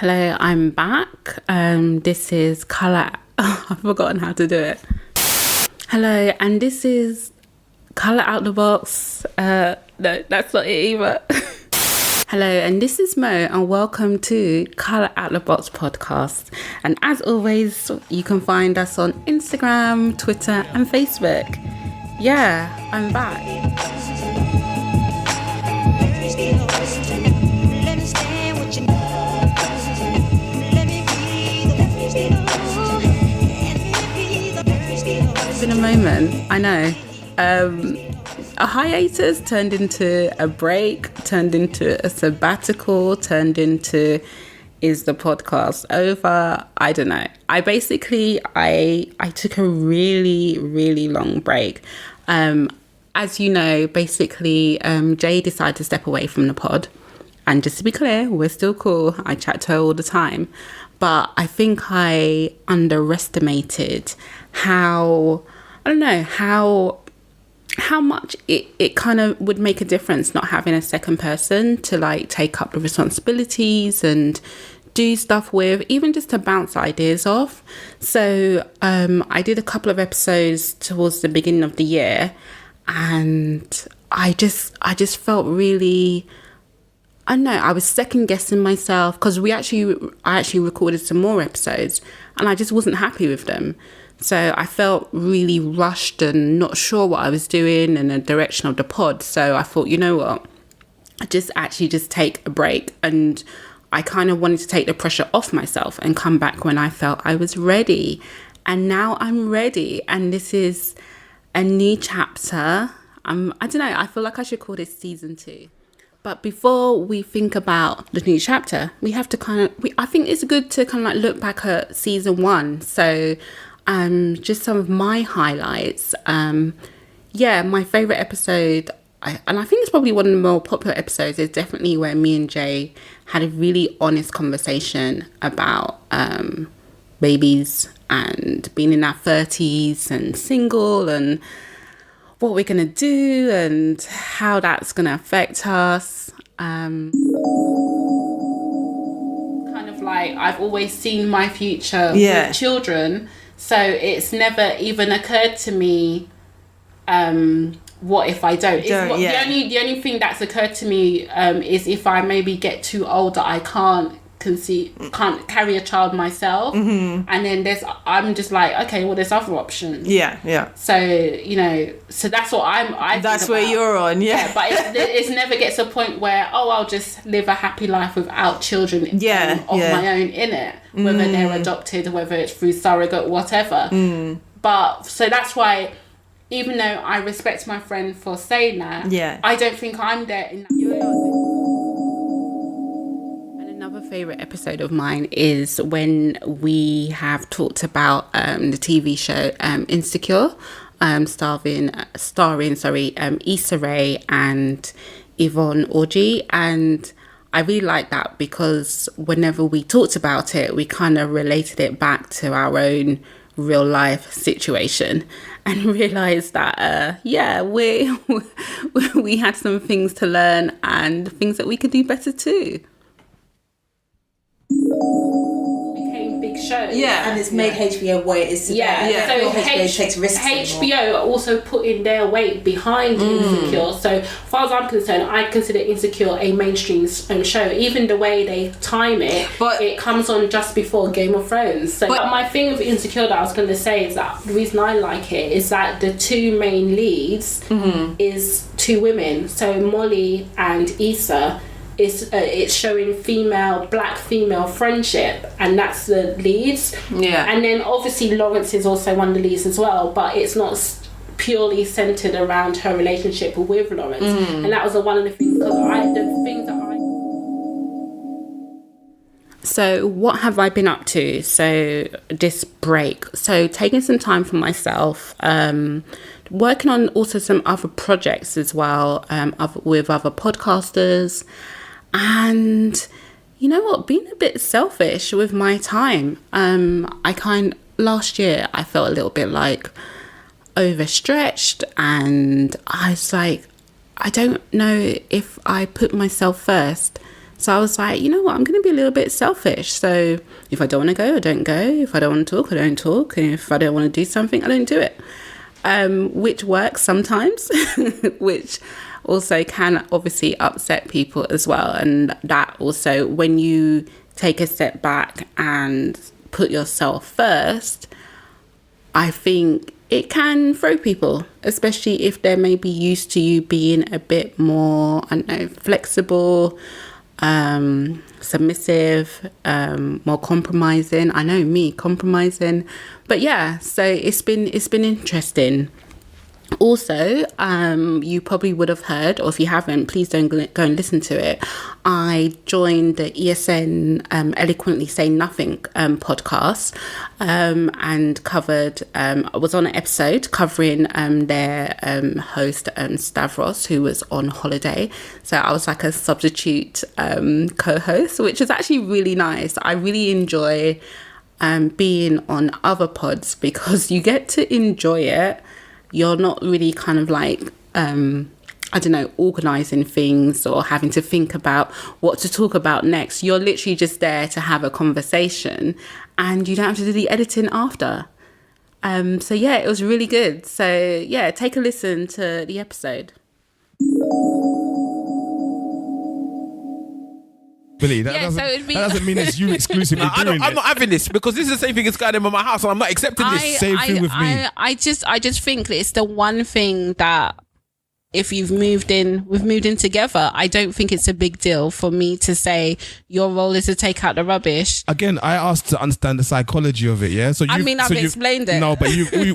Hello, I'm back. This is Colour. I've forgotten how to do it. Hello, and this is Colour Out the Box. No, that's not it either. Hello, and this is Mo, and welcome to Colour Out the Box podcast. And as always, you can find us on Instagram, Twitter, and Facebook. Yeah, I'm back. It's been a moment, I know. A hiatus turned into a break, turned into a sabbatical, turned into, is the podcast over? I don't know. I took a really, really long break. As you know, basically, Jay decided to step away from the pod. And just to be clear, we're still cool. I chat to her all the time. But I think I underestimated how much it kind of would make a difference not having a second person to like take up the responsibilities and do stuff with, even just to bounce ideas off. So I did a couple of episodes towards the beginning of the year, and I just felt really, I don't know, I was second guessing myself because I actually recorded some more episodes and I just wasn't happy with them. So I felt really rushed and not sure what I was doing in the direction of the pod. So I thought, you know what, I just take a break, and I kind of wanted to take the pressure off myself and come back when I felt I was ready. And now I'm ready, and this is a new chapter. I don't know, I feel like I should call this season 2. But before we think about the new chapter, we have to I think it's good to kind of like look back at season 1. So just some of my highlights. My favourite episode, and I think it's probably one of the more popular episodes, is definitely where me and Jay had a really honest conversation about babies and being in our 30s and single and what we're going to do and how that's going to affect us. Kind of like, I've always seen my future with children, so it's never even occurred to me, what if I don't? The only thing that's occurred to me is if I maybe get too old that I can't carry a child myself, and then I'm just like, okay, well, there's other options. So so that's what that's where you're on. But it never gets to a point where I'll just live a happy life without children of my own in it, whether they're adopted, whether it's through surrogate, whatever. But so that's why, even though I respect my friend for saying that, I don't think I'm there in that. Another favourite episode of mine is when we have talked about the TV show Insecure, starring Issa Rae and Yvonne Orji, and I really like that because whenever we talked about it, we kind of related it back to our own real life situation and realised that we had some things to learn and things that we could do better too. Became big shows. And it's made HBO what it is today. So HBO takes risks HBO anymore. also put in their weight behind Insecure. So as far as I'm concerned, I consider Insecure a mainstream show. Even the way they time it, but it comes on just before Game of Thrones. So my thing with Insecure that I was going to say is that the reason I like it is that the two main leads is two women. So Molly and Issa. It's showing black female friendship, and that's the leads. And then obviously Lawrence is also one of the leads as well, but it's not purely centered around her relationship with Lawrence. And that was one of the things, So what have I been up to? So this break, so taking some time for myself, working on also some other projects as well, with other podcasters. And you know what, being a bit selfish with my time. Last year I felt a little bit like overstretched, and I was like, I don't know if I put myself first. So I was like, you know what, I'm going to be a little bit selfish. So if I don't want to go, I don't go. If I don't want to talk, I don't talk. And if I don't want to do something, I don't do it. Which works sometimes, which also can obviously upset people as well. And that also, when you take a step back and put yourself first, I think it can throw people, especially if they're maybe used to you being a bit more, I don't know, flexible, submissive, more compromising. I know me compromising, but yeah, so it's been interesting. Also, you probably would have heard, or if you haven't, please don't go and listen to it. I joined the ESN Eloquently Say Nothing podcast and covered, I was on an episode covering their host, Stavros, who was on holiday. So I was like a substitute co-host, which is actually really nice. I really enjoy being on other pods because you get to enjoy it. You're not really kind of like, I don't know, organising things or having to think about what to talk about next. You're literally just there to have a conversation and you don't have to do the editing after. So yeah, it was really good. So yeah, take a listen to the episode. Billy, that doesn't mean it's you exclusively doing it. I'm not having this because this is the same thing as going in my house and I'm not accepting this. Same thing with me. I just think that it's the one thing that if we've moved in together, I don't think it's a big deal for me to say your role is to take out the rubbish. Again, I asked to understand the psychology of it, yeah? So I've explained it. No, but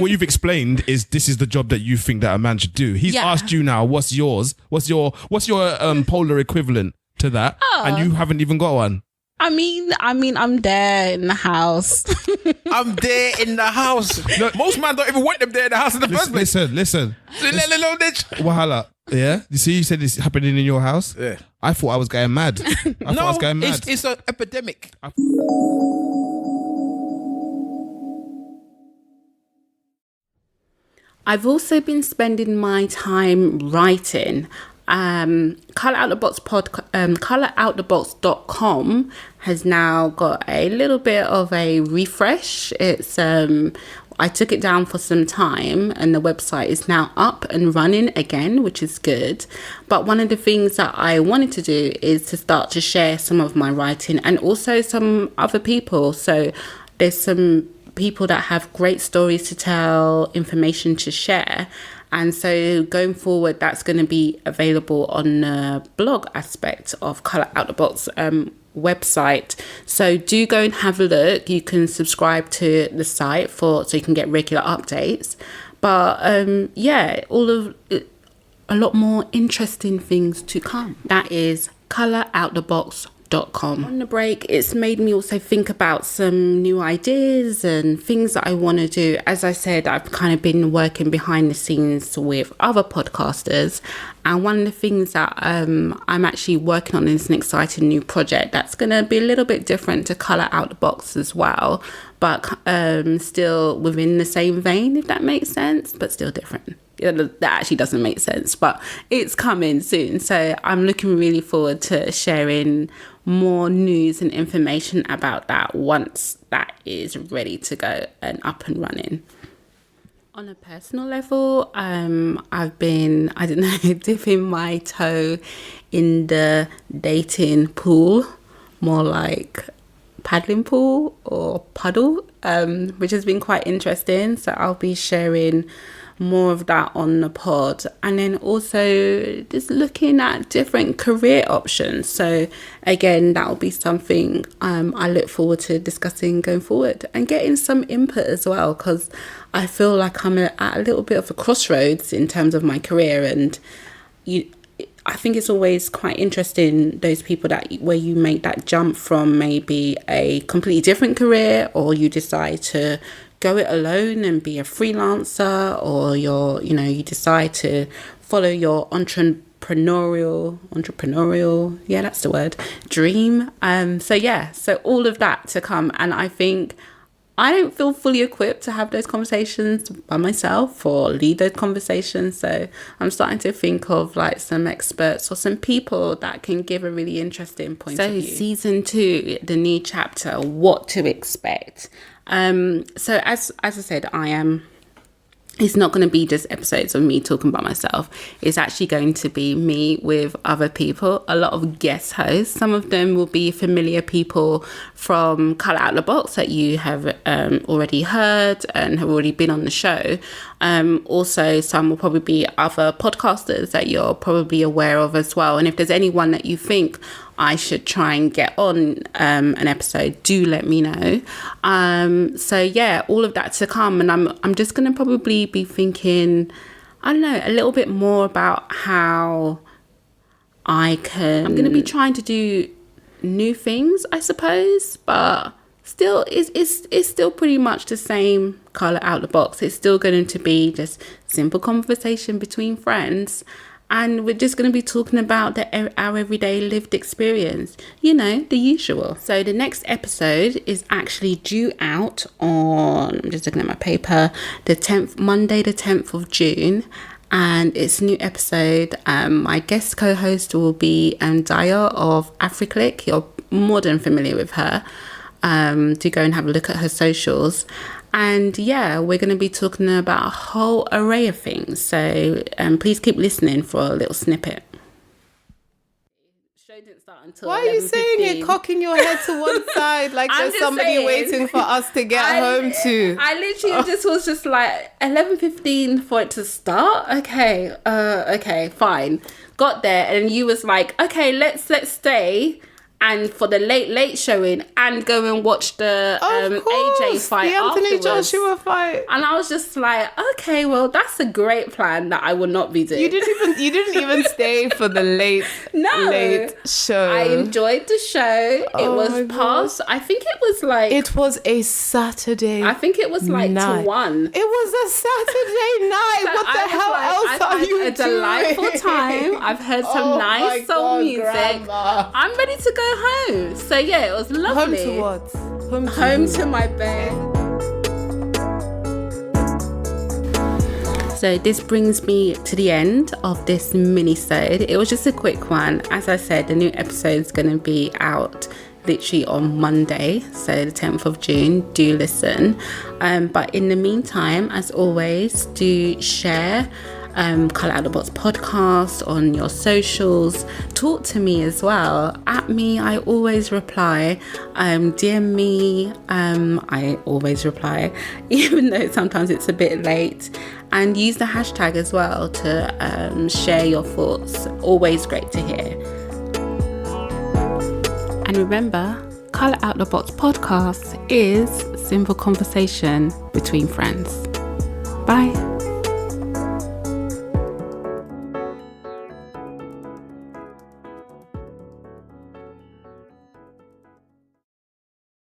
what you've explained is this is the job that you think that a man should do. He's asked you now, what's yours? What's your polar equivalent to that? And you haven't even got one. I mean, I'm there in the house. I'm there in the house. No, most men don't even want them there in the house in the first place. Listen. Wahala. Yeah? You see, you said it's happening in your house? Yeah. I thought I was going mad. It's an epidemic. I've also been spending my time writing. coloroutthebox.com has now got a little bit of a refresh. It's I took it down for some time and the website is now up and running again, which is good. But one of the things that I wanted to do is to start to share some of my writing and also some other people. So there's some people that have great stories to tell, information to share. And so going forward, that's going to be available on the blog aspect of Colour Out the Box website. So do go and have a look. You can subscribe to the site so you can get regular updates. But a lot more interesting things to come. That is coloroutthebox.com. On the break, it's made me also think about some new ideas and things that I want to do. As I said, I've kind of been working behind the scenes with other podcasters, and one of the things that I'm actually working on is an exciting new project that's going to be a little bit different to Colour Out the Box as well, but still within the same vein, if that makes sense, but still different. That actually doesn't make sense, but it's coming soon. So I'm looking really forward to sharing more news and information about that once that is ready to go and up and running. On a personal level, I've been, dipping my toe in the dating pool, more like paddling pool or puddle, which has been quite interesting. So I'll be sharing more of that on the pod, and then also just looking at different career options. So again, that will be something I look forward to discussing going forward and getting some input as well, because I feel like I'm at a little bit of a crossroads in terms of my career, and I think it's always quite interesting, those people where you make that jump from maybe a completely different career, or you decide to go it alone and be a freelancer, or you decide to follow your entrepreneurial, yeah, that's the word, dream. So all of that to come. And I think I don't feel fully equipped to have those conversations by myself or lead those conversations. So I'm starting to think of like some experts or some people that can give a really interesting point of view. So season 2, the new chapter, what to expect. So as I said, it's not going to be just episodes of me talking about myself. It's actually going to be me with other people, a lot of guest hosts. Some of them will be familiar people from Colour Out the Box that you have already heard and have already been on the show. Also, some will probably be other podcasters that you're probably aware of as well. And if there's anyone that you think I should try and get on an episode, do let me know. So yeah, all of that to come, and I'm just gonna probably be thinking, I don't know, a little bit more about how I'm gonna be trying to do new things, I suppose, but still it's still pretty much the same Colour Out the Box. It's still going to be just simple conversation between friends. And we're just going to be talking about our everyday lived experience. You know, the usual. So the next episode is actually due out on, I'm just looking at my paper, Monday the 10th of June. And it's a new episode. My guest co-host will be Daya of AfriClick. You're more than familiar with her. Do go and have a look at her socials. And yeah, we're going to be talking about a whole array of things. So please keep listening for a little snippet. Show didn't start until Why are you saying it, cocking your head to one side like there's somebody waiting for us to get home to? I literally just was just like 11:15 for it to start. Okay, fine. Got there and you was like, okay, let's stay. And for the late showing and go and watch the AJ fight the Anthony afterwards. Joshua fight. And I was just like, okay, well, that's a great plan that I will not be doing. You didn't even stay for the late show. I enjoyed the show. It was past. I think it was like. It was a Saturday. I think it was like night. to 1. It was a Saturday night. So what the hell else are you doing? I've had a delightful time. I've heard some nice soul music. Grandma. I'm ready to go home. So yeah, it was lovely. Home to what? Home to my bed. So this brings me to the end of this mini-sode. It was just a quick one. As I said, the new episode's going to be out literally on Monday, so the 10th of June. Do listen. But in the meantime, as always, do share Colour Out the Box podcast on your socials. Talk to me as well. At me, I always reply. DM me, I always reply, even though sometimes it's a bit late. And use the hashtag as well to share your thoughts. Always great to hear. And remember, Colour Out the Box podcast is simple conversation between friends. Bye.